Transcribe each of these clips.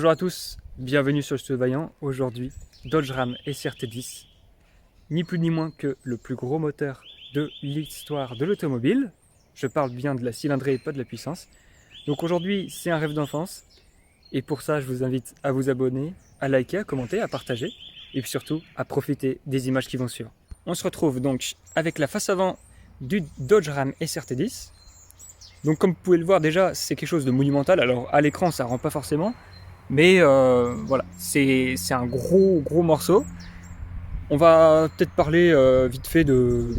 Bonjour à tous, bienvenue sur le Studio Vaillant. Aujourd'hui, Dodge Ram SRT10, ni plus ni moins que le plus gros moteur de l'histoire de l'automobile. Je parle bien de la cylindrée et pas de la puissance. Donc aujourd'hui, c'est un rêve d'enfance. Et pour ça, je vous invite à vous abonner, à liker, à commenter, à partager. Et puis surtout, à profiter des images qui vont suivre. On se retrouve donc avec la face avant du Dodge Ram SRT10. Donc comme vous pouvez le voir déjà, c'est quelque chose de monumental. Alors à l'écran, ça ne rend pas forcément. Mais voilà, c'est un gros morceau. On va peut-être parler vite fait de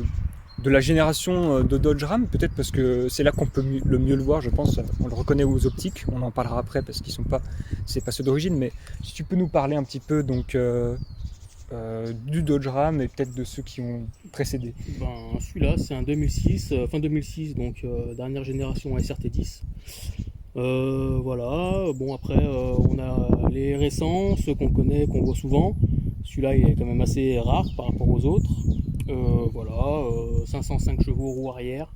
la génération de Dodge Ram, peut-être parce que c'est là qu'on peut le mieux le voir, je pense. On le reconnaît aux optiques, on en parlera après parce qu'ils sont pas, c'est pas ceux d'origine. Mais si tu peux nous parler un petit peu donc du Dodge Ram et peut-être de ceux qui ont précédé. Celui-là, c'est un 2006, fin 2006, donc dernière génération SRT10. Voilà, bon après on a les récents, ceux qu'on connaît, qu'on voit souvent. Celui-là il est quand même assez rare par rapport aux autres. Voilà, 505 chevaux roue arrière.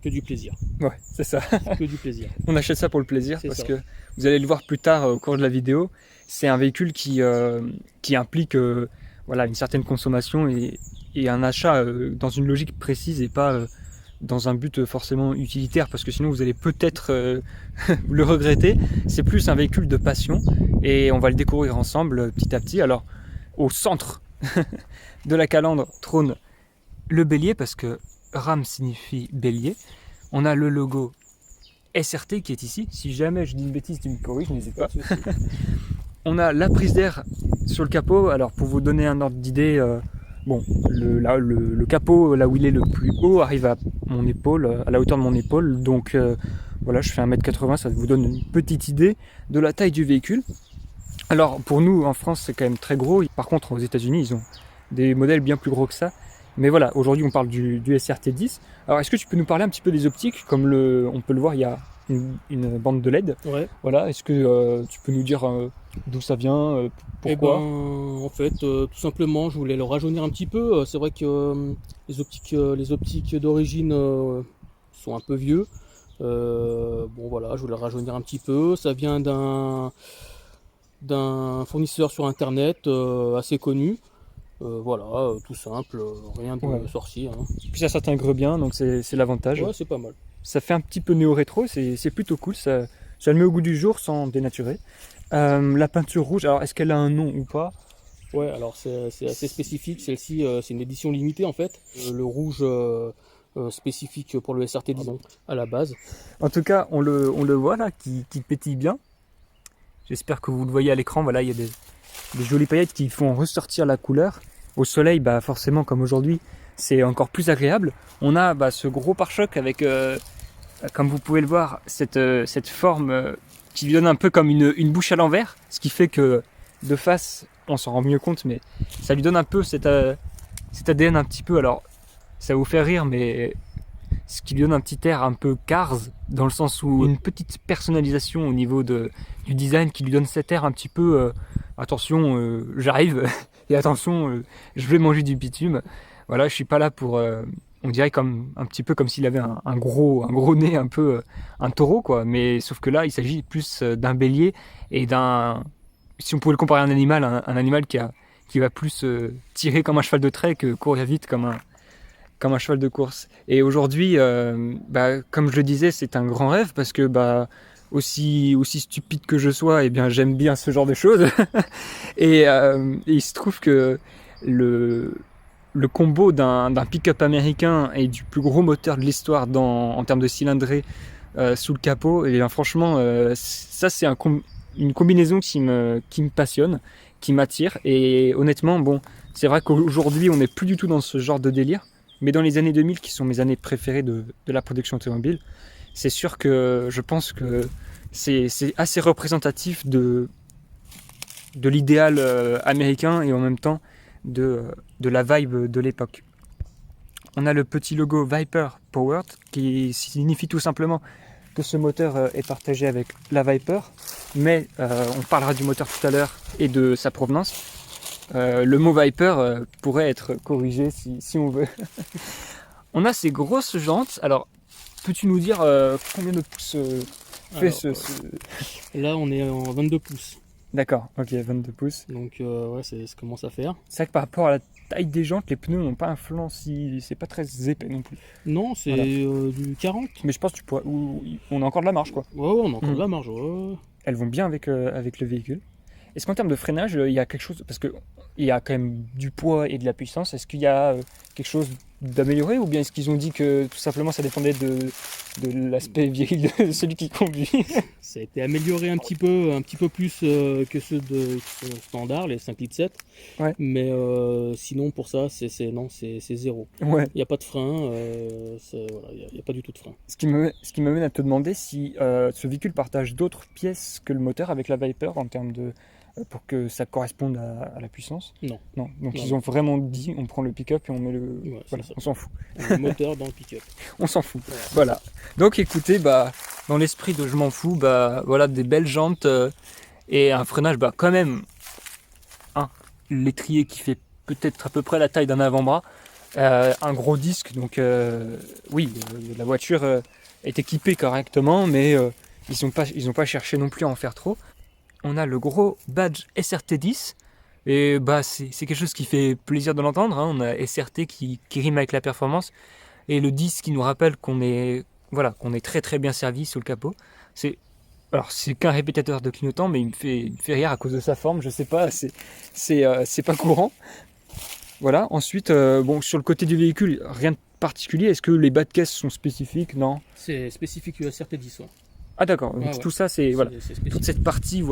Que du plaisir. Ouais, c'est ça. Que du plaisir. On achète ça pour le plaisir parce ça. que vous allez le voir plus tard au cours de la vidéo. C'est un véhicule qui implique voilà, une certaine consommation et un achat dans une logique précise et pas dans un but forcément utilitaire, parce que sinon vous allez peut-être le regretter. C'est plus un véhicule de passion et on va le découvrir ensemble petit à petit. Alors au centre de la calandre trône le bélier, parce que Ram signifie bélier. On a le logo SRT qui est ici. Si jamais je dis une bêtise, tu me corriges, n'hésite pas. On a la prise d'air sur le capot. Alors pour vous donner un ordre d'idée, le capot, là où il est le plus haut, arrive à mon épaule, à la hauteur de mon épaule. Donc voilà, je fais 1m80, ça vous donne une petite idée de la taille du véhicule. Alors pour nous, en France, c'est quand même très gros. Par contre, aux États-Unis, ils ont des modèles bien plus gros que ça. Mais voilà, aujourd'hui, on parle du SRT10. Alors, est-ce que tu peux nous parler un petit peu des optiques? Comme on peut le voir, il y a une bande de LED. Ouais. Voilà, est-ce que tu peux nous dire d'où ça vient, pourquoi? En fait, tout simplement, je voulais le rajeunir un petit peu. C'est vrai que les optiques d'origine sont un peu vieux. Bon voilà, je voulais le rajeunir un petit peu. Ça vient d'un fournisseur sur internet assez connu. Voilà, tout simple, rien de sorcier. Hein. Puis ça s'intègre bien, donc c'est l'avantage. Ouais, c'est pas mal. Ça fait un petit peu néo-rétro, c'est plutôt cool, ça le met au goût du jour sans dénaturer. La peinture rouge, alors est-ce qu'elle a un nom ou pas? Ouais, alors c'est assez spécifique, celle-ci c'est une édition limitée en fait. Le rouge spécifique pour le SRT10 à la base. En tout cas, on le voit là, qui pétille bien. J'espère que vous le voyez à l'écran, voilà, il y a des jolies paillettes qui font ressortir la couleur. Au soleil, bah forcément, comme aujourd'hui, c'est encore plus agréable. On a ce gros pare-choc avec, comme vous pouvez le voir, cette forme qui lui donne un peu comme une bouche à l'envers, ce qui fait que de face, on s'en rend mieux compte, mais ça lui donne un peu cet ADN un petit peu. Alors, ça vous fait rire, mais ce qui lui donne un petit air un peu Cars, dans le sens où une petite personnalisation au niveau du design qui lui donne cet air un petit peu attention, j'arrive et attention, je vais manger du bitume. Voilà, je suis pas là pour on dirait un petit peu comme s'il avait un gros nez, un peu un taureau quoi, mais sauf que là il s'agit plus d'un bélier et si on pouvait le comparer à un animal, un animal qui va plus tirer comme un cheval de trait que courir vite comme un cheval de course. Et aujourd'hui, comme je le disais, c'est un grand rêve parce que aussi stupide que je sois, eh bien j'aime bien ce genre de choses. et il se trouve que le combo d'un pick-up américain et du plus gros moteur de l'histoire en termes de cylindrée sous le capot, et bien franchement, ça c'est une combinaison qui me passionne, qui m'attire. Et honnêtement, bon, c'est vrai qu'aujourd'hui on n'est plus du tout dans ce genre de délire. Mais dans les années 2000, qui sont mes années préférées de la production automobile, c'est sûr que je pense que c'est assez représentatif de l'idéal américain et en même temps de la vibe de l'époque. On a le petit logo Viper Powered qui signifie tout simplement que ce moteur est partagé avec la Viper, mais on parlera du moteur tout à l'heure et de sa provenance. Le mot Viper pourrait être corrigé si on veut. On a ces grosses jantes. Alors, peux-tu nous dire combien de pouces fait Alors, là, on est en 22 pouces. D'accord, ok, 22 pouces. Donc, ouais, ça commence à faire. C'est vrai que par rapport à la taille des jantes, les pneus n'ont pas influent si c'est pas très épais non plus. Non, c'est du 40. Mais je pense que tu pourrais. On a encore de la marge, quoi. Ouais, on a encore de la marge. Ouais. Elles vont bien avec le véhicule. Est-ce qu'en termes de freinage, il y a quelque chose. Parce qu'il y a quand même du poids et de la puissance. Est-ce qu'il y a quelque chose d'améliorer ou bien est-ce qu'ils ont dit que tout simplement ça dépendait de l'aspect viril de celui qui conduit? Ça a été amélioré un petit peu plus que ceux qui sont standards, les 5 litres 7. Ouais. Mais sinon, pour ça, c'est zéro. Ouais. Il n'y a pas de frein, il n'y a pas du tout de frein. Ce qui m'amène à te demander si ce véhicule partage d'autres pièces que le moteur avec la Viper en termes de. Pour que ça corresponde à la puissance. Non. Donc Non. ils ont vraiment dit on prend le pick-up et on met le. Ouais, voilà, ça. on s'en fout. Le moteur dans le pick-up. On s'en fout. Ouais. Voilà. Donc écoutez, dans l'esprit de je m'en fous, voilà des belles jantes et un freinage quand même. L'étrier qui fait peut-être à peu près la taille d'un avant-bras. Un gros disque, donc oui, la voiture est équipée correctement, mais ils ont pas cherché non plus à en faire trop. On a le gros badge SRT10, et c'est quelque chose qui fait plaisir de l'entendre. On a SRT qui rime avec la performance, et le 10 qui nous rappelle qu'on est très très bien servi sous le capot. C'est qu'un répétiteur de clignotant, mais il me fait rire à cause de sa forme, je sais pas, c'est pas courant. Voilà, ensuite, sur le côté du véhicule, rien de particulier. Est-ce que les bas de caisse sont spécifiques? Non. C'est spécifique USRT10. Ouais. Ah d'accord, donc tout ça, c'est toute cette partie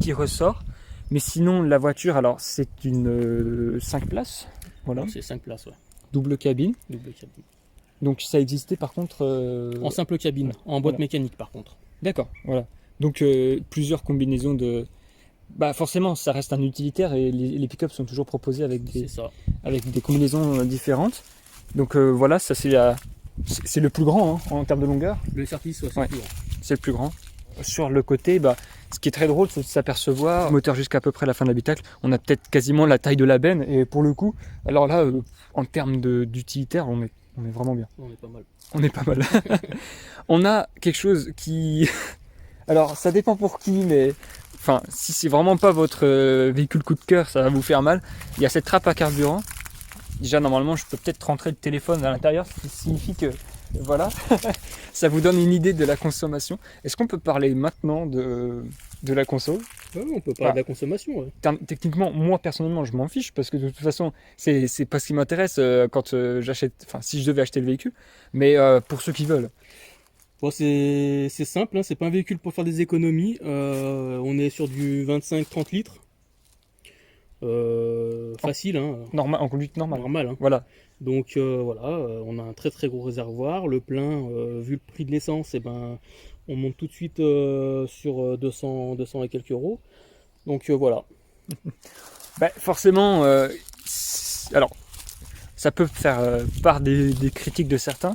qui ressort. Mais sinon, la voiture, alors c'est une 5 places. Voilà. C'est 5 places, ouais. Double cabine. Double cabine. Donc ça existait par contre... En simple cabine, en boîte mécanique par contre. D'accord, voilà. Donc plusieurs combinaisons de... forcément, ça reste un utilitaire et les pick-up sont toujours proposés avec des combinaisons différentes. Donc voilà, ça c'est le plus grand en termes de longueur. Le SRT10, c'est le plus grand. C'est le plus grand. Sur le côté, ce qui est très drôle, c'est de s'apercevoir, moteur jusqu'à peu près la fin de l'habitacle, on a peut-être quasiment la taille de la benne. Et pour le coup, alors là, en termes d'utilitaire, on est vraiment bien. On est pas mal. On est pas mal. On a quelque chose qui... Alors, ça dépend pour qui, mais... Enfin, si c'est vraiment pas votre véhicule coup de cœur, ça va vous faire mal. Il y a cette trappe à carburant. Déjà, normalement, je peux peut-être rentrer le téléphone à l'intérieur, ce qui signifie que, voilà, ça vous donne une idée de la consommation. Est-ce qu'on peut parler maintenant de la conso? Ouais, on peut parler de la consommation. Ouais. Techniquement, moi, personnellement, je m'en fiche, parce que de toute façon, c'est pas ce qui m'intéresse quand j'achète... Enfin, si je devais acheter le véhicule, mais pour ceux qui veulent. Bon, c'est simple, c'est pas un véhicule pour faire des économies. On est sur du 25-30 litres. Facile, Normal, en conduite normale. Normal, Voilà. Donc on a un très très gros réservoir. Le plein, vu le prix de l'essence, on monte tout de suite sur 200 et quelques euros. Donc voilà. Forcément, alors ça peut faire part des critiques de certains.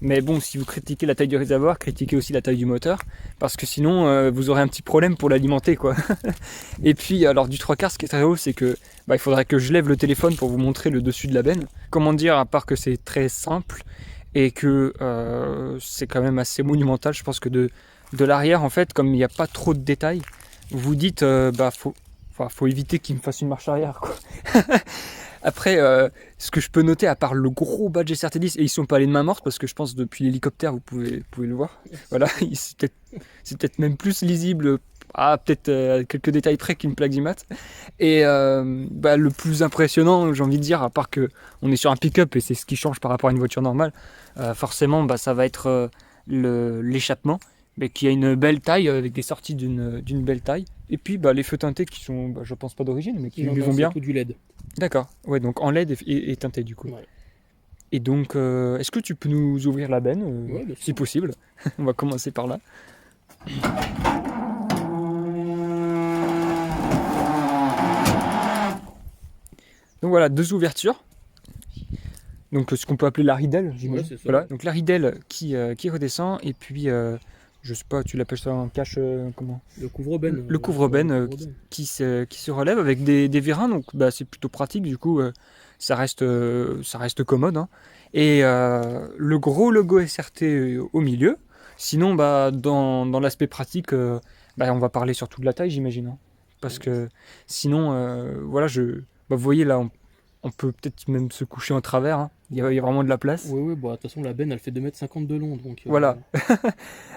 Mais bon, si vous critiquez la taille du réservoir, critiquez aussi la taille du moteur, parce que sinon vous aurez un petit problème pour l'alimenter, quoi. Et puis, alors du 3/4, ce qui est très haut, c'est que il faudrait que je lève le téléphone pour vous montrer le dessus de la benne. Comment dire, à part que c'est très simple et que c'est quand même assez monumental. Je pense que de l'arrière, en fait, comme il n'y a pas trop de détails, vous dites, faut éviter qu'il me fasse une marche arrière, quoi. Après, ce que je peux noter, à part le gros badge SRT10, et ils sont pas allés de main morte, parce que je pense depuis l'hélicoptère, vous pouvez le voir. Voilà, c'est peut-être même plus lisible, peut-être quelques détails près qu'une plaque d'IMAT. Et le plus impressionnant, j'ai envie de dire, à part que on est sur un pick-up, et c'est ce qui change par rapport à une voiture normale, forcément, ça va être l'échappement, mais qui a une belle taille, avec des sorties d'une belle taille. Et puis les feux teintés qui sont, je pense pas d'origine, mais qui lui vont bien. C'est tout du LED. D'accord, ouais, donc en LED et teinté du coup. Ouais. Et donc, est-ce que tu peux nous ouvrir la benne, ouais, si possible? On va commencer par là. Donc voilà, 2 ouvertures. Donc ce qu'on peut appeler la ridelle, j'imagine. Ouais, voilà, donc la ridelle qui redescend, et puis je sais pas, tu l'appelles ça un cache, comment? Le couvre-benne. Le couvre-benne qui se relève avec des vérins, donc c'est plutôt pratique, du coup ça reste commode. Et le gros logo SRT au milieu, Sinon, dans l'aspect pratique, on va parler surtout de la taille, j'imagine, hein. Parce que sinon, voilà, vous voyez là, on peut peut-être même se coucher en travers, hein. Il y a vraiment de la place. Oui, bah, de toute façon, la benne, elle fait 2,50 m de long. Donc, Voilà.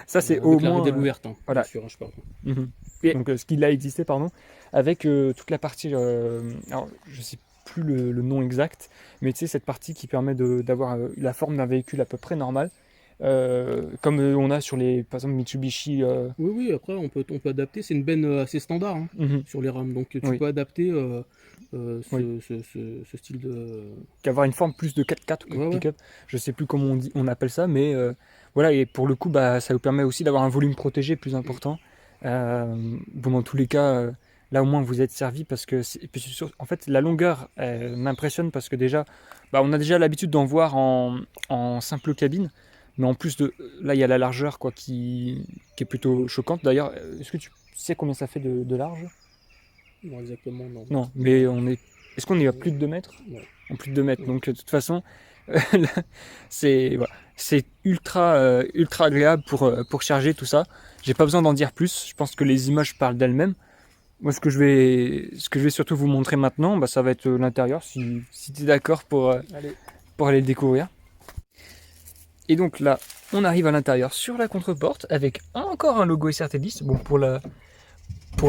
Ça, c'est au avec la moins. rondelle ouverte, hein, Voilà. bien sûr, hein, je parle. Mhm. Et donc, ce qui a existé, pardon, avec toute la partie. Alors, je sais plus le nom exact, mais tu sais, cette partie qui permet d'avoir la forme d'un véhicule à peu près normal, comme on a sur par exemple, Mitsubishi. Oui, après, on peut adapter. C'est une benne assez standard, hein, Mhm. sur les rames. Donc, tu Oui. peux adapter Oui. ce style de. Qu'avoir une forme plus de 4x4 que Ouais. pick-up. Je sais plus comment on appelle ça, mais voilà, et pour le coup, ça vous permet aussi d'avoir un volume protégé plus important. Dans tous les cas, là au moins vous êtes servi parce que et puis en fait la longueur m'impressionne parce que déjà, on a déjà l'habitude d'en voir en simple cabine, mais en plus de là il y a la largeur quoi qui est plutôt choquante. D'ailleurs, est-ce que tu sais combien ça fait de large? Non, exactement, non. Non, mais est-ce qu'on est à plus de 2 mètres? Ouais. En plus de 2 mètres. Ouais. Donc de toute façon, c'est ultra agréable pour charger tout ça. J'ai pas besoin d'en dire plus. Je pense que les images parlent d'elles-mêmes. Moi, ce que je vais surtout vous montrer maintenant, ça va être l'intérieur, si tu es d'accord pour aller le découvrir. Et donc là, on arrive à l'intérieur sur la contreporte avec encore un logo SRT10. Bon, pour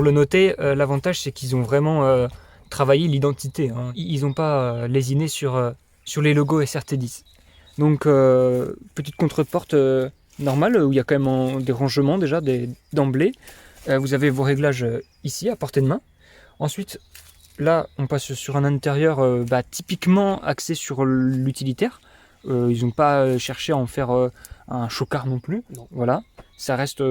le noter, l'avantage c'est qu'ils ont vraiment travaillé l'identité, hein. Ils n'ont pas lésiné sur les logos SRT10. Donc petite contreporte normale où il y a quand même des rangements déjà d'emblée. Vous avez vos réglages ici à portée de main. Ensuite, là on passe sur un intérieur typiquement axé sur l'utilitaire. Ils n'ont pas cherché à en faire un chocard non plus. Non. Voilà, ça reste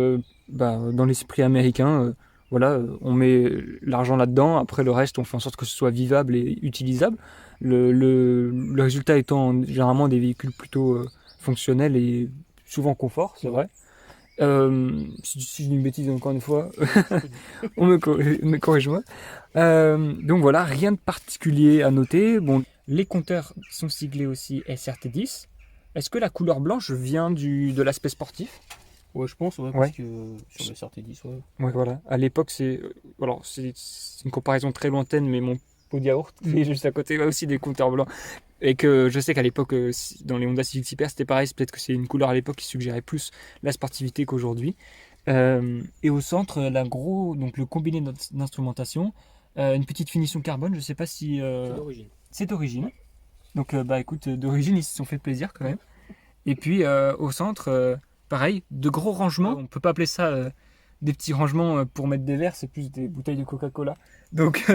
dans l'esprit américain. Voilà, on met l'argent là-dedans, après le reste on fait en sorte que ce soit vivable et utilisable. Le résultat étant généralement des véhicules plutôt fonctionnels et souvent confort, c'est vrai. Si je dis une bêtise encore une fois, on me corrige moi. Donc voilà, rien de particulier à noter. Bon, les compteurs sont siglés aussi SRT10. Est-ce que la couleur blanche vient de l'aspect sportif? Ouais, je pense, ouais, Ouais. parce que sur le SRT10, ouais. Ouais, voilà. À l'époque, c'est une comparaison très lointaine, mais mon pot de yaourt qui est juste à côté a aussi des compteurs blancs. Et que je sais qu'à l'époque, dans les Honda Civic Type R, c'était pareil. Peut-être que c'est une couleur à l'époque qui suggérait plus la sportivité qu'aujourd'hui. Et au centre, donc le combiné d'instrumentation, une petite finition carbone. Je sais pas si C'est d'origine. c'est d'origine. Donc, écoute, d'origine, ils se sont fait plaisir quand même. Et puis, au centre, pareil, de gros rangements. On peut pas appeler ça des petits rangements pour mettre des verres, c'est plus des bouteilles de Coca-Cola. Donc,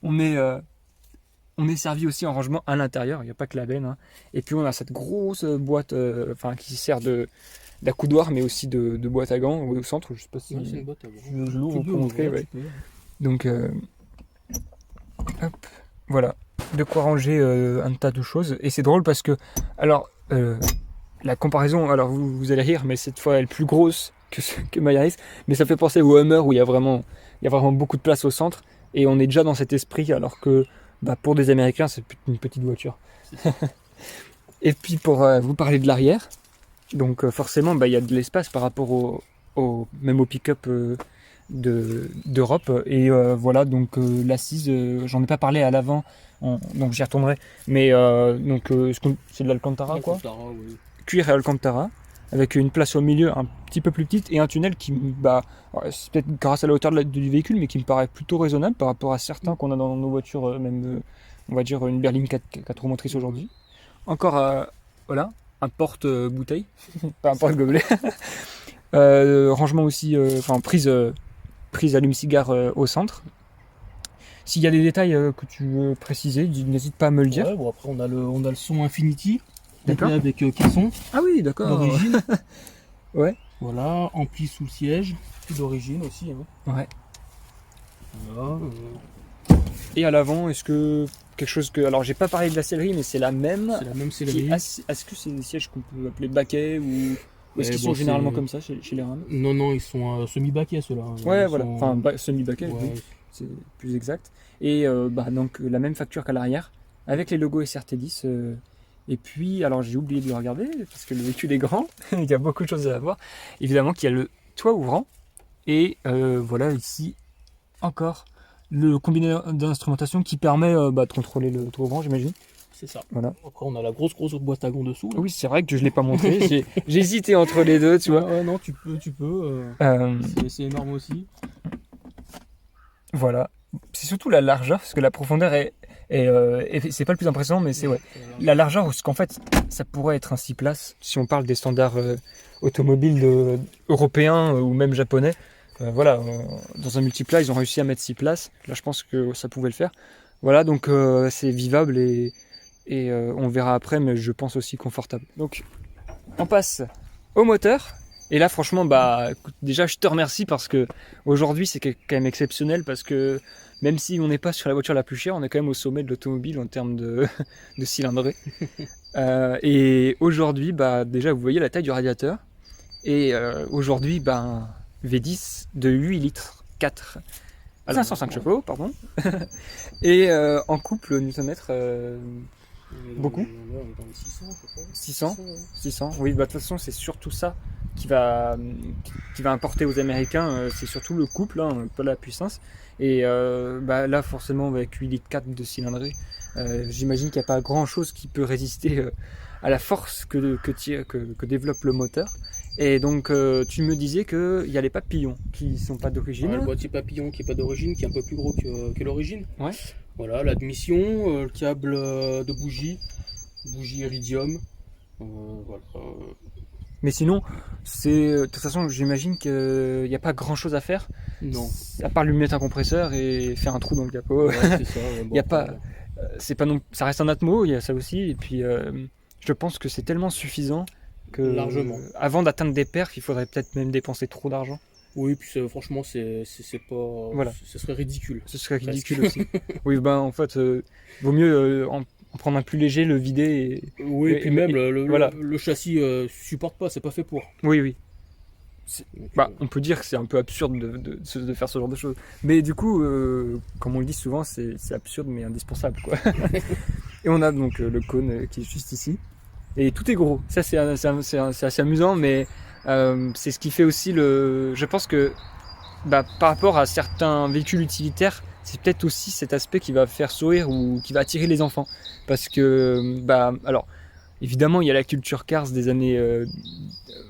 on est servi aussi en rangement à l'intérieur. Il n'y a pas que la benne, hein. Et puis, on a cette grosse boîte qui sert d'accoudoir, mais aussi de boîte à gants au centre. Je sais pas si Ouais, c'est une boîte à gants. je l'ouvre Tu peux pour montrer. ouvrir, Ouais. tu peux. Donc, hop, voilà, de quoi ranger un tas de choses. Et c'est drôle parce que, alors, la comparaison, alors vous allez rire, mais cette fois elle est plus grosse que ma Yaris, mais ça fait penser au Hummer où il y a vraiment beaucoup de place au centre, et on est déjà dans cet esprit, alors que pour des Américains c'est une petite voiture. Et puis pour vous parler de l'arrière, donc forcément il y a de l'espace par rapport même au pick-up d'Europe, et voilà, donc l'assise, j'en ai pas parlé à l'avant, donc j'y retournerai, mais c'est de l'Alcantara quoi, Alcantara, oui. cuir et Alcantara, avec une place au milieu un petit peu plus petite et un tunnel qui, c'est peut-être grâce à la hauteur du véhicule, mais qui me paraît plutôt raisonnable par rapport à certains qu'on a dans nos voitures, même on va dire une berline 4 roues motrices aujourd'hui. Encore voilà, un porte-bouteille, pas un porte-gobelet. Rangement aussi, prise allume-cigare au centre. S'il y a des détails que tu veux préciser, n'hésite pas à me le dire. Ouais, bon, après on a le son Infinity. D'accord. Avec caisson Ah oui, d'accord. d'origine. Ouais. Voilà, ampli sous le siège, d'origine aussi, hein. Ouais. Voilà. Et à l'avant, est-ce que quelque chose que... Alors j'ai pas parlé de la sellerie, mais c'est la même. C'est la même sellerie. Est-ce que c'est des sièges qu'on peut appeler baquets ou est-ce qu'ils sont généralement comme ça chez les Ram? Non, ils sont semi-baquets ceux-là. Ouais, ils voilà. sont... Enfin, semi-baquets, ouais. oui. C'est plus exact. Et donc la même facture qu'à l'arrière, avec les logos SRT10 Et puis, alors j'ai oublié de le regarder parce que le véhicule est grand, il y a beaucoup de choses à voir. Évidemment qu'il y a le toit ouvrant et voilà ici encore le combiné d'instrumentation qui permet de contrôler le toit ouvrant, j'imagine. C'est ça. Voilà. Après, on a la grosse boîte à gants dessous. Là. Oui, c'est vrai que je ne l'ai pas montré. J'ai hésité entre les deux, tu vois. Ouais, non, tu peux. C'est énorme aussi. Voilà. C'est surtout la largeur, parce que la profondeur c'est pas le plus impressionnant, mais c'est ouais. La largeur, parce qu'en fait, ça pourrait être un 6 places, si on parle des standards automobiles européens ou même japonais. Voilà, dans un multiplat, ils ont réussi à mettre 6 places. Là, je pense que ça pouvait le faire. Voilà, donc c'est vivable et on verra après, mais je pense aussi confortable. Donc, on passe au moteur. Et là, franchement, écoute, déjà, je te remercie parce que aujourd'hui, c'est quand même exceptionnel parce que même si on n'est pas sur la voiture la plus chère, on est quand même au sommet de l'automobile en termes de cylindrée. Et aujourd'hui, déjà, vous voyez la taille du radiateur. Et aujourd'hui, V10 de 8 litres 4. 505 chevaux, pardon. Et en couple, newton-mètre, beaucoup. On est dans les 600, je crois. 600, 600. Oui, de toute façon, c'est surtout ça qui va importer aux Américains. C'est surtout le couple, hein, pas la puissance. Et là, forcément, avec 8 litres 4 de cylindrée, j'imagine qu'il n'y a pas grand-chose qui peut résister à la force que développe le moteur. Et donc, tu me disais qu'il y a les papillons qui sont pas d'origine. Le boîtier papillon qui est pas d'origine, qui est un peu plus gros que l'origine. Ouais. Voilà, l'admission, le câble de bougie iridium. Voilà. Mais sinon, de toute façon, j'imagine qu'il n'y a pas grand-chose à faire. Non. À part lui mettre un compresseur et faire un trou dans le capot. Ouais, c'est ça. Il y a pas, c'est pas non, ça reste un Atmo, il y a ça aussi. Et puis, je pense que c'est tellement suffisant que largement. Avant d'atteindre des perfs, il faudrait peut-être même dépenser trop d'argent. Oui, puis franchement, c'est pas. Voilà. Ce serait ridicule. Ce serait ridicule aussi. Oui, en fait, vaut mieux en prendre un plus léger, le vider. Oui, et puis même voilà. le châssis supporte pas, c'est pas fait pour. Oui, oui. On peut dire que c'est un peu absurde de faire ce genre de choses. Mais du coup, comme on le dit souvent, c'est absurde mais indispensable, quoi. Et on a donc le cône qui est juste ici. Et tout est gros. Ça, c'est assez amusant, mais c'est ce qui fait aussi je pense que par rapport à certains véhicules utilitaires, c'est peut-être aussi cet aspect qui va faire sourire ou qui va attirer les enfants. Parce que, alors, évidemment, il y a la culture Cars des années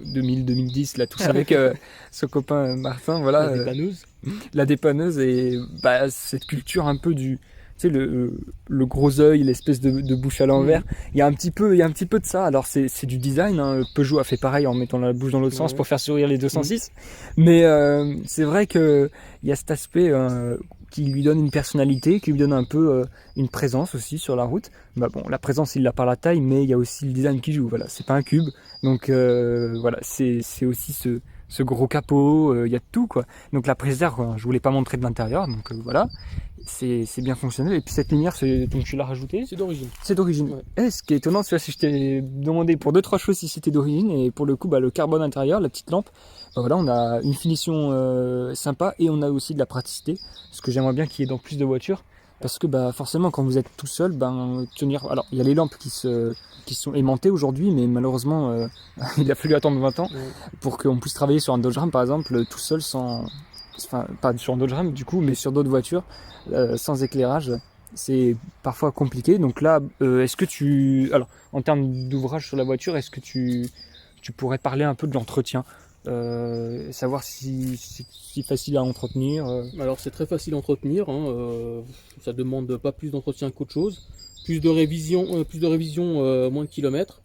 2000-2010, là, tous avec ce copain Martin, voilà. La dépanneuse. La dépanneuse et cette culture un peu du... Tu sais, le gros œil, l'espèce de bouche à l'envers. Il y a un petit peu de ça. Alors, c'est du design. Hein. Peugeot a fait pareil en mettant la bouche dans l'autre sens pour faire sourire les 206. Mais c'est vrai qu'il y a cet aspect qui lui donne une personnalité, qui lui donne un peu une présence aussi sur la route. La présence, il l'a par la taille, mais il y a aussi le design qui joue. Voilà, c'est pas un cube. Donc, voilà, c'est aussi ce gros capot. Il y a tout, quoi. Donc, la préserve, je voulais pas montrer de l'intérieur. Donc, voilà. C'est bien fonctionnel. Et puis cette lumière, donc tu l'as rajoutée. C'est d'origine. C'est d'origine. Ouais. Ce qui est étonnant, c'est que je t'ai demandé pour 2-3 choses si c'était d'origine. Et pour le coup, le carbone intérieur, la petite lampe, voilà, on a une finition sympa et on a aussi de la praticité. Ce que j'aimerais bien qu'il y ait dans plus de voitures. Parce que forcément, quand vous êtes tout seul, tenir. Alors, il y a les lampes qui sont aimantées aujourd'hui, mais malheureusement, il a fallu attendre 20 ans pour qu'on puisse travailler sur un Dodge Ram, par exemple, tout seul sans. Enfin, pas sur un Dodge Ram du coup, mais sur d'autres voitures, sans éclairage, c'est parfois compliqué. Donc là, est-ce que alors, en termes d'ouvrage sur la voiture, est-ce que tu pourrais parler un peu de l'entretien, savoir si c'est facile à entretenir Alors c'est très facile à entretenir, hein, ça demande pas plus d'entretien qu'autre chose, plus de révision, moins de kilomètres.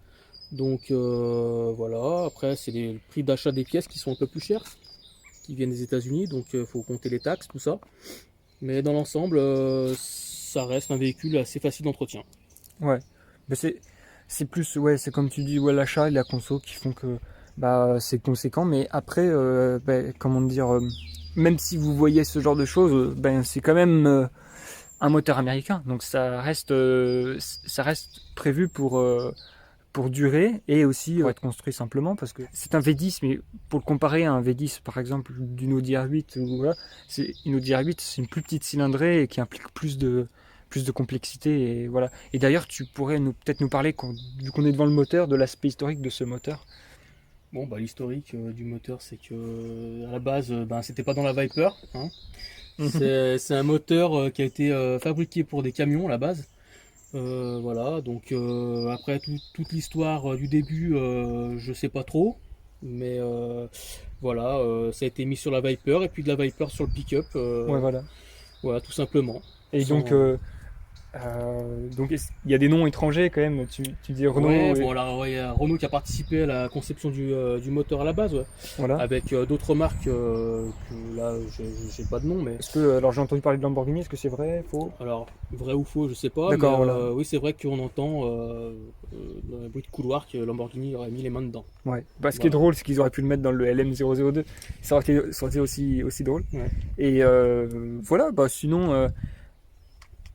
Donc voilà, après c'est les prix d'achat des pièces qui sont un peu plus chers, qui viennent des États-Unis, donc il faut compter les taxes, tout ça. Mais dans l'ensemble, ça reste un véhicule assez facile d'entretien. Ouais, c'est plus, c'est comme tu dis, l'achat et la conso qui font que c'est conséquent. Mais après, comment dire, même si vous voyez ce genre de choses, c'est quand même un moteur américain, donc ça reste prévu pour durer et aussi pour être construit simplement, parce que c'est un V10, mais pour le comparer à un V10 par exemple d'une Audi R8, une Audi R8 c'est une plus petite cylindrée et qui implique plus de plus de complexité. Et voilà. Et d'ailleurs, tu pourrais peut-être nous parler, vu qu'on est devant le moteur, de l'aspect historique de ce moteur. Bon, bah, l'historique du moteur, c'est que à la base, c'était pas dans la Viper, hein. C'est un moteur qui a été fabriqué pour des camions à la base. Voilà, donc après toute l'histoire du début, je sais pas trop, mais voilà, ça a été mis sur la Viper et puis de la Viper sur le pick-up. Ouais, voilà. Voilà, tout simplement. Et Sans- donc il y a des noms étrangers quand même. Tu dis Renault. Ouais, bon, alors, ouais, il y a Renault qui a participé à la conception du moteur à la base, ouais. Voilà. Avec d'autres marques que là, j'ai pas de nom, mais Alors j'ai entendu parler de Lamborghini, est-ce que c'est vrai, faux? alors vrai ou faux, je sais pas. D'accord, Mais, voilà. oui, c'est vrai qu'on entend dans les bruits de couloir que Lamborghini aurait mis les mains dedans. Ouais. Bah, ce qui est Voilà. drôle, c'est qu'ils auraient pu le mettre dans le LM002. Ça aurait été aussi drôle. Ouais. Et voilà, bah sinon,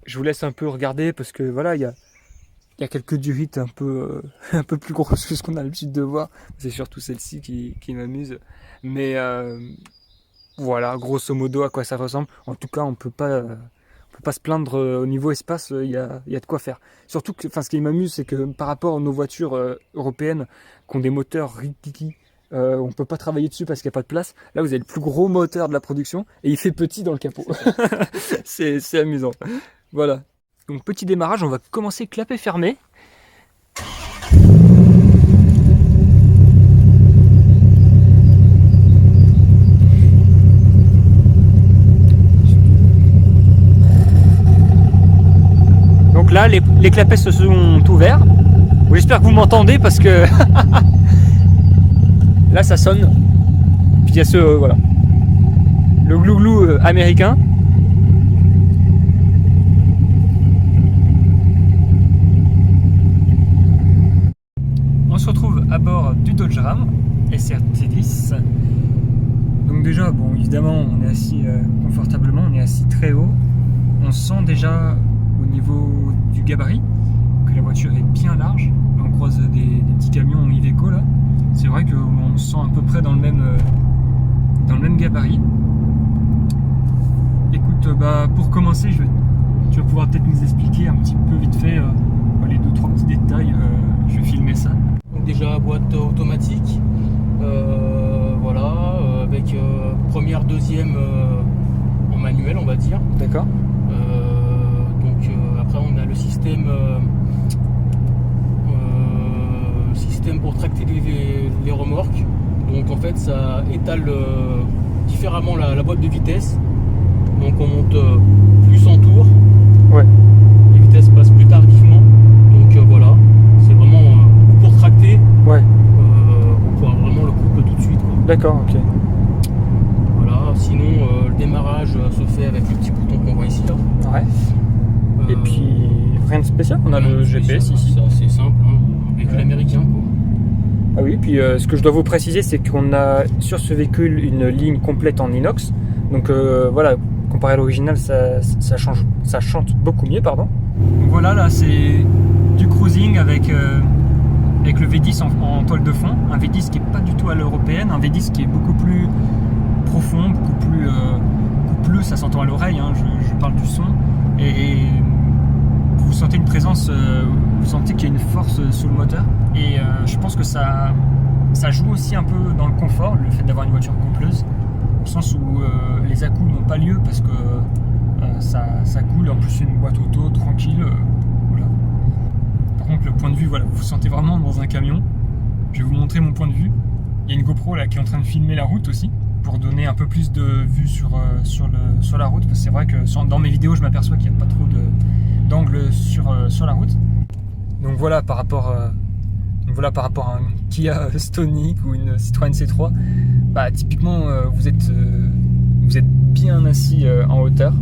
je vous laisse un peu regarder parce que voilà, il y a quelques durites un peu, un peu plus grosses que ce qu'on a l'habitude de voir. C'est surtout celle-ci qui m'amuse. Mais voilà, grosso modo, à quoi ça ressemble. En tout cas, on peut pas se plaindre au niveau espace, il y a de quoi faire. Surtout que, ce qui m'amuse, c'est que par rapport à nos voitures européennes qui ont des moteurs rikiki, on peut pas travailler dessus parce qu'il n'y a pas de place. Là, vous avez le plus gros moteur de la production et il fait petit dans le capot. C'est amusant. Voilà. Donc petit démarrage, on va commencer clapet fermé. Donc là, les clapets se sont ouverts. Bon, j'espère que vous m'entendez parce que là, ça sonne. Puis il y a voilà, le glouglou américain. On se retrouve à bord du Dodge Ram SRT10. Donc déjà, bon, évidemment, on est assis confortablement, on est assis très haut. On sent déjà au niveau du gabarit que la voiture est bien large. Là, on croise des petits camions Iveco là. C'est vrai qu'on se sent à peu près dans le même gabarit. Écoute, pour commencer, tu vas pouvoir peut-être nous expliquer un petit peu vite fait les 2-3 petits détails. Je vais filmer ça. Donc déjà boîte automatique, voilà, avec première, deuxième en manuel, on va dire. D'accord. Donc après on a le système pour tracter les remorques. Donc en fait ça étale différemment la boîte de vitesse. Donc on monte plus en tour. Ouais. Les vitesses passent plus tardivement. Donc voilà, c'est vraiment ou pour tracter. Ouais. Ou pour vraiment le couple tout de suite, quoi. D'accord, ok. Voilà, sinon le démarrage se fait avec le petit bouton qu'on voit ici là. Ouais. Et puis rien de spécial, on a le GPS ici. C'est assez simple, hein, véhicule américain quoi. Ah oui, puis ce que je dois vous préciser, c'est qu'on a sur ce véhicule une ligne complète en inox. Donc voilà, comparé à l'original, ça chante beaucoup mieux, pardon. Donc voilà, là c'est du cruising avec le V10 en toile de fond. Un V10 qui n'est pas du tout à l'européenne, un V10 qui est beaucoup plus profond, beaucoup plus, ça s'entend à l'oreille, hein, je parle du son. Et vous sentez une présence, vous sentez qu'il y a une force sous le moteur. Et je pense que ça joue aussi un peu dans le confort, le fait d'avoir une voiture coupleuse, au sens où les à-coups n'ont pas lieu parce que ça coule, en plus c'est une boîte auto tranquille. Voilà. Par contre le point de vue, voilà, vous vous sentez vraiment dans un camion. Je vais vous montrer mon point de vue. Il y a une GoPro là qui est en train de filmer la route aussi, pour donner un peu plus de vue sur la route, parce que c'est vrai que dans mes vidéos je m'aperçois qu'il n'y a pas trop d'angle sur la route. Donc voilà, par rapport à un Kia Stonic ou une Citroën C3, typiquement vous êtes bien assis en hauteur.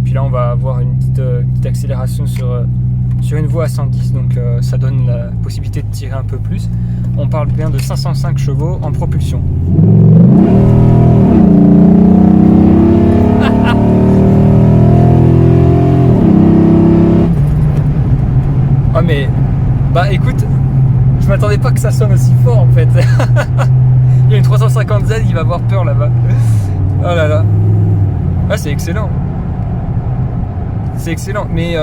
Puis là on va avoir une petite accélération sur une voie à 110, donc ça donne la possibilité de tirer un peu plus. On parle bien de 505 chevaux en propulsion. Ah mais écoute, je m'attendais pas que ça sonne aussi fort en fait. Il y a une 350Z, il va avoir peur là-bas. Oh là là. Ah, c'est excellent. C'est excellent, mais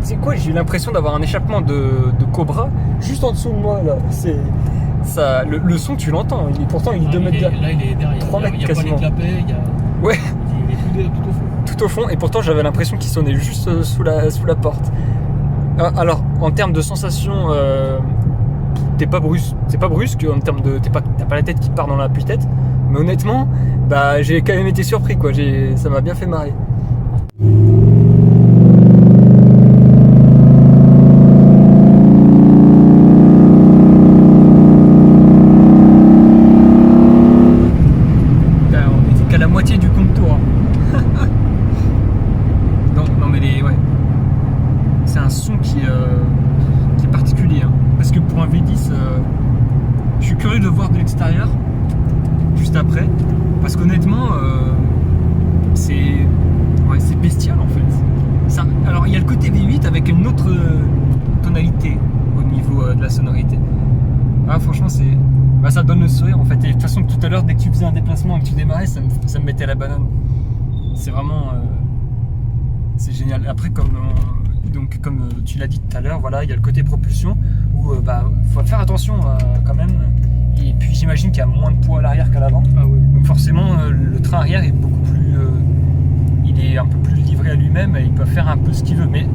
c'est quoi, j'ai eu l'impression d'avoir un échappement de cobra juste en dessous de moi là. C'est ça, le son tu l'entends, pourtant il est 2 mètres derrière. Là il est derrière, 3 mètres quasiment. Il y a pas les clapets, Ouais. Il est tout au fond. Tout au fond, et pourtant j'avais l'impression qu'il sonnait juste sous la porte. Alors en termes de sensation, c'est pas brusque en termes de, t'as pas la tête qui part dans la tête, mais honnêtement, bah j'ai quand même été surpris quoi. Ça m'a bien fait marrer. Juste après, parce qu'honnêtement c'est bestial en fait. Alors il y a le côté V8 avec une autre tonalité au niveau de la sonorité. Franchement ça donne le sourire en fait. Et de toute façon tout à l'heure dès que tu faisais un déplacement et que tu démarrais, ça me mettait la banane. C'est vraiment c'est génial. Après comme tu l'as dit tout à l'heure, voilà, il y a le côté propulsion où faut faire attention quand même. Et puis j'imagine qu'il y a moins de poids à l'arrière qu'à l'avant. Ah oui. Donc forcément le train arrière est beaucoup plus il est un peu plus livré à lui-même et il peut faire un peu ce qu'il veut, mais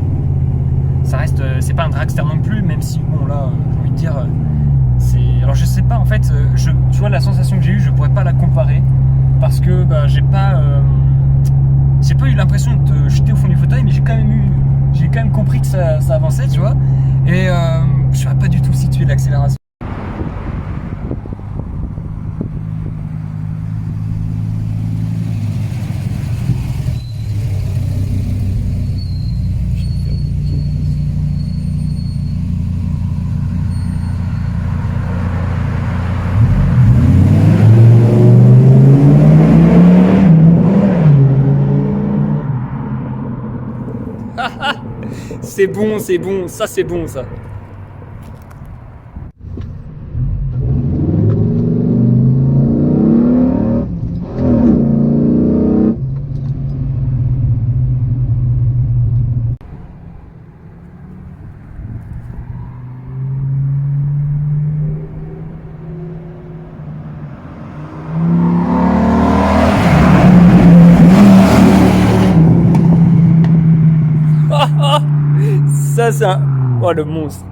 ça reste c'est pas un dragster non plus, même si bon là j'ai envie de dire alors je sais pas en fait, tu vois la sensation que j'ai eue, je pourrais pas la comparer parce que j'ai pas eu l'impression de te jeter au fond du fauteuil, mais j'ai quand même compris que ça avançait, tu vois, et je saurais pas du tout situer l'accélération. C'est bon, ça c'est bon ça. Ça c'est un... Oh le monstre.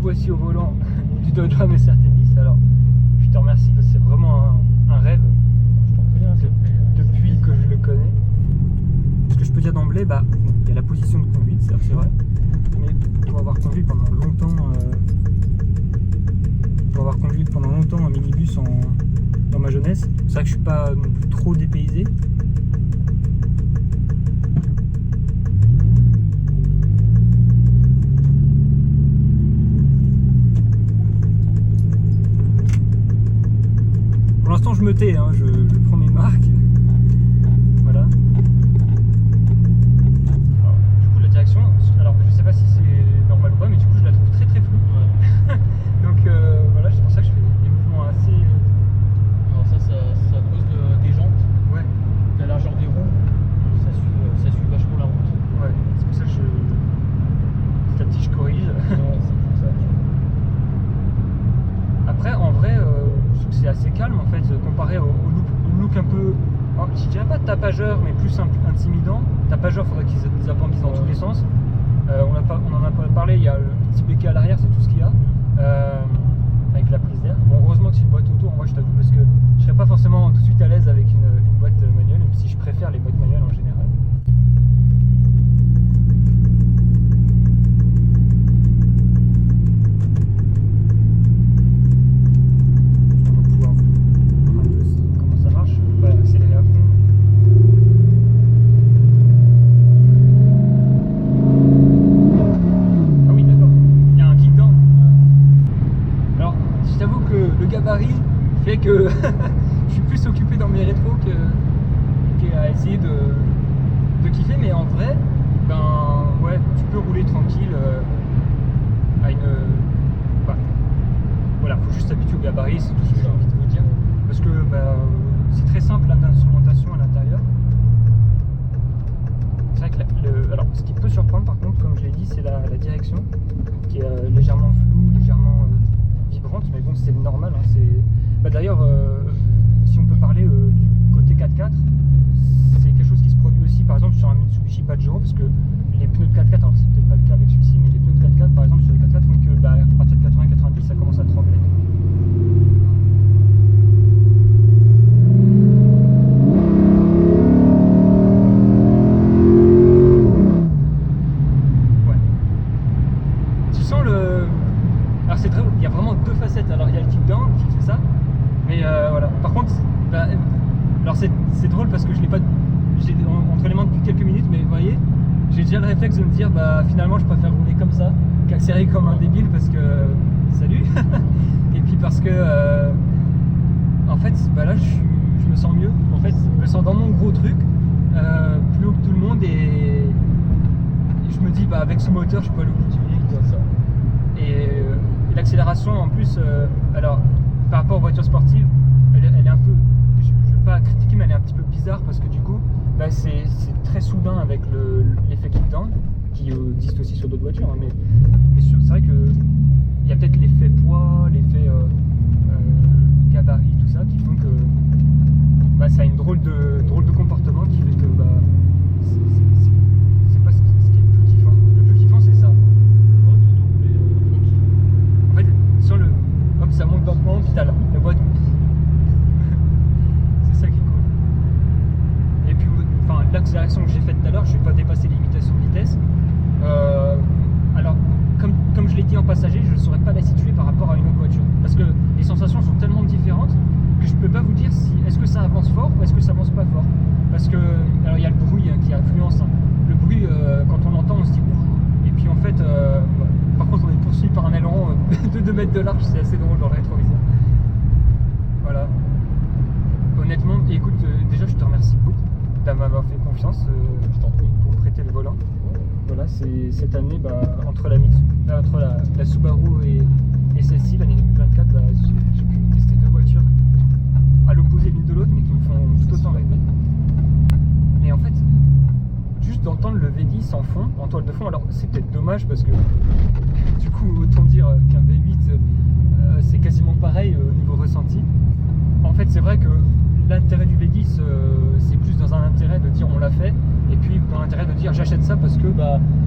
Voici au volant du Dodge Ram SRT10. Alors je te remercie parce que c'est vraiment un rêve depuis que je le connais. Ce que je peux dire d'emblée, il y a la position de conduite, c'est vrai, mais pour avoir conduit pendant longtemps un minibus dans ma jeunesse, c'est vrai que je suis pas non plus trop dépaysé. Pour l'instant je me tais, hein, je prends mes marques. Voilà. Alors, du coup la direction, alors je sais pas si c'est normal ou pas, mais du coup je la trouve très très floue. Ouais. Donc voilà, c'est pour ça que je fais des mouvements assez... Alors ça c'est à cause des jantes, ouais. la largeur des roues, ça suit vachement la route. Ouais, c'est pour ça que petit à petit je corrige. Ouais, c'est pour ça. Après en vrai, je trouve que c'est assez calme en fait, comparé au look un peu... Alors, je dirais pas tapageur, mais plus intimidant. Tapageur, il faudrait qu'ils apprendissent dans tous les sens. On en a pas parlé, il y a le petit béquet à l'arrière, c'est tout ce qu'il y a. Avec la prise d'air. Bon, heureusement que c'est une boîte auto, moi je t'avoue, parce que je serais pas forcément tout de suite à l'aise avec une boîte manuelle, même si je préfère les boîtes manuelles en général. gabarit, c'est tout ce que j'ai envie de vous dire. Parce que c'est très simple l'instrumentation à l'intérieur. C'est vrai que alors, ce qui peut surprendre par contre, comme je l'ai dit, c'est la direction qui est légèrement floue, légèrement vibrante, mais bon c'est normal. Hein, d'ailleurs, si on peut parler du côté 4x4, c'est quelque chose qui se produit aussi par exemple sur un Mitsubishi Pajero, parce que les pneus de 4x4, alors c'est peut-être pas le cas avec celui-ci, mais les pneus de 4x4 par exemple sur les 4x4 font que à partir de 80-90 ça commence à trembler. Alors c'est très, il y a vraiment deux facettes. Alors il y a le kickdown qui fait ça, mais voilà. Par contre, alors c'est drôle parce que je l'ai pas, j'ai entre les mains depuis quelques minutes, mais vous voyez, j'ai déjà le réflexe de me dire finalement je préfère rouler comme ça qu'accélérer comme un débile parce que salut. Et puis parce que en fait là je me sens mieux. En fait je me sens dans mon gros truc plus haut que tout le monde et je me dis avec ce moteur je peux aller au bout du monde quoi, ça. Et l'accélération en plus, alors par rapport aux voitures sportives, elle est un peu, je ne veux pas critiquer, mais elle est un petit peu bizarre parce que du coup, c'est très soudain avec l'effet kickdown qui existe aussi sur d'autres voitures, hein, mais c'est vrai que il y a peut-être l'effet poids, l'effet gabarit, tout ça, qui font que ça a une drôle de comportement qui fait que c'est pas ce qui est le plus kiffant. Le plus kiffant c'est ça. Sur le hop ça monte lentement puis t'as la boîte c'est ça qui est cool. Et puis l'accélération que j'ai faite tout à l'heure, je vais pas dépasser les limitations de vitesse. Alors comme je l'ai dit en passager, je ne saurais pas la situer par rapport à une autre voiture parce que les sensations sont tellement différentes que je peux pas vous dire si est-ce que ça avance fort ou est-ce que ça avance pas fort, parce que alors il y a le bruit qui influence, hein. Le bruit quand on l'entend on se dit ouf, et puis en fait par contre on est poursuivi par un aileron de 2 mètres de large, c'est assez drôle dans le rétroviseur. Voilà. Honnêtement, écoute, déjà je te remercie beaucoup d'avoir fait confiance pour me prêter le volant. Voilà, c'est cette année entre la Subaru et celle-ci, l'année 2024, j'ai pu tester 2 voitures à l'opposé l'une de l'autre mais qui me font tout autant rêver. Et en fait, juste d'entendre le V10 en fond, en toile de fond, alors c'est peut-être dommage parce que du coup autant dire qu'un V8 c'est quasiment pareil au niveau ressenti. En fait c'est vrai que l'intérêt du V10 c'est plus dans un intérêt de dire on l'a fait, et puis dans l'intérêt de dire j'achète ça parce que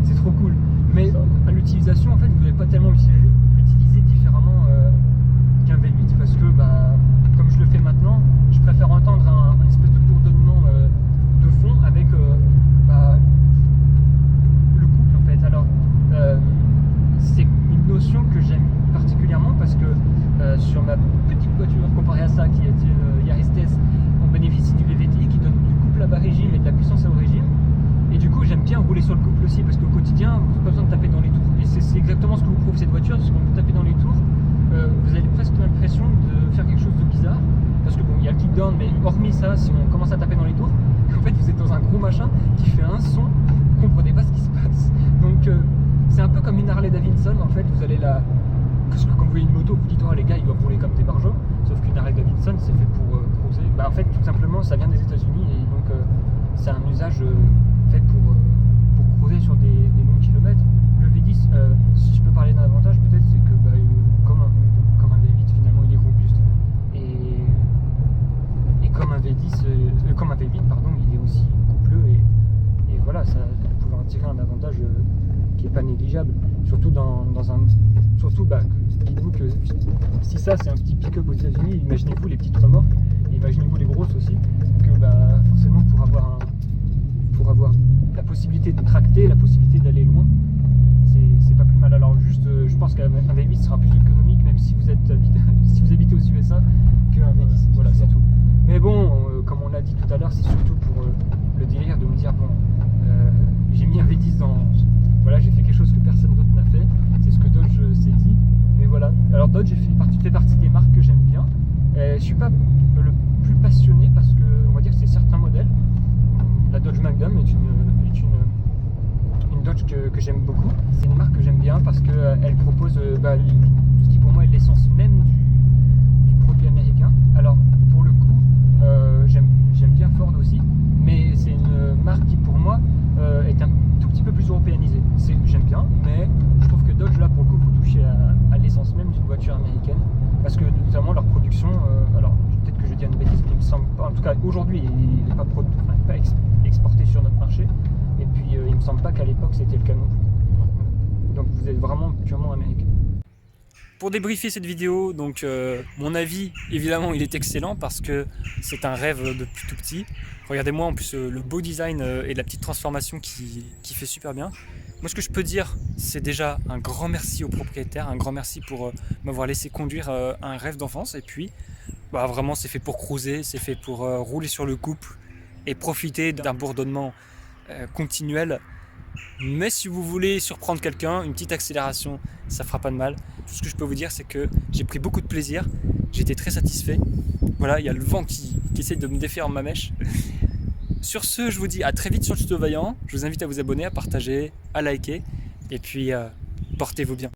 c'est trop cool. Mais à l'utilisation en fait vous n'allez pas tellement l'utiliser différemment qu'un V8 parce que comme je le fais maintenant, je préfère entendre un espèce de bourdonnement de fond avec le couple en fait. Alors c'est une notion que j'aime particulièrement parce que sur ma petite voiture comparée à ça qui est une Yaris TS, on bénéficie du VVTi qui donne du couple à bas régime et de la puissance à haut régime, et du coup j'aime bien rouler sur le couple aussi parce qu'au quotidien vous n'avez pas besoin de taper dans les tours, et c'est exactement ce que vous prouve cette voiture, parce que quand vous tapez dans les tours vous avez presque l'impression de faire quelque chose de bizarre parce que il y a le kickdown, mais hormis ça, si on commence à taper dans les tours, en fait vous êtes dans un gros machin qui fait un son, vous comprenez pas ce qui se passe. Donc c'est un peu comme une Harley Davidson en fait, vous allez parce que quand vous voyez une moto, vous dites les gars ils doivent rouler comme des barjots, sauf qu'une Harley Davidson c'est fait pour cruiser. En fait tout simplement ça vient des États-Unis et donc c'est un usage fait pour cruiser sur des longs kilomètres. Le V10, si je peux parler d'un avantage peut-être, c'est que comme un V8 finalement il est robuste, et comme un V10, comme un V8 pardon, il est aussi coupleux, et voilà, ça vous pouvez en tirer un avantage qui n'est pas négligeable, surtout dites-vous que si ça c'est un petit pick-up aux États-Unis, imaginez-vous les petites remorques, imaginez-vous les grosses aussi, que forcément pour avoir la possibilité de tracter, la possibilité d'aller loin, c'est pas plus mal. Alors juste je pense qu'un V8 sera plus économique même si vous habitez aux USA qu'un V10, voilà c'est tout. Mais bon, comme on l'a dit tout à l'heure, c'est surtout pour le délire de me dire j'ai mis un V10 voilà, j'ai fait quelque chose que personne d'autre n'a fait, c'est ce que Dodge s'est dit, mais voilà. Alors Dodge fait partie des marques que j'aime bien, je suis pas le plus passionné parce que on va dire que c'est certains modèles. La Dodge Magnum est une Dodge que j'aime beaucoup, c'est une marque que j'aime bien parce qu'elle propose ce qui pour moi est l'essence même aujourd'hui, il n'est pas, exporté sur notre marché. Et puis, il ne me semble pas qu'à l'époque, c'était le cas non plus. Donc, vous êtes vraiment purement américain. Pour débriefer cette vidéo, donc mon avis, évidemment, il est excellent parce que c'est un rêve depuis tout petit. Regardez-moi en plus le beau design et la petite transformation qui fait super bien. Moi, ce que je peux dire, c'est déjà un grand merci au propriétaire, un grand merci pour m'avoir laissé conduire un rêve d'enfance. Et puis, vraiment, c'est fait pour cruiser, c'est fait pour rouler sur le couple et profiter d'un bourdonnement continuel. Mais si vous voulez surprendre quelqu'un, une petite accélération, ça fera pas de mal. Tout ce que je peux vous dire, c'est que j'ai pris beaucoup de plaisir. J'étais très satisfait. Voilà, il y a le vent qui essaie de me défaire ma mèche. Sur ce, je vous dis à très vite sur le tuto Vaillant. Je vous invite à vous abonner, à partager, à liker. Et puis, portez-vous bien.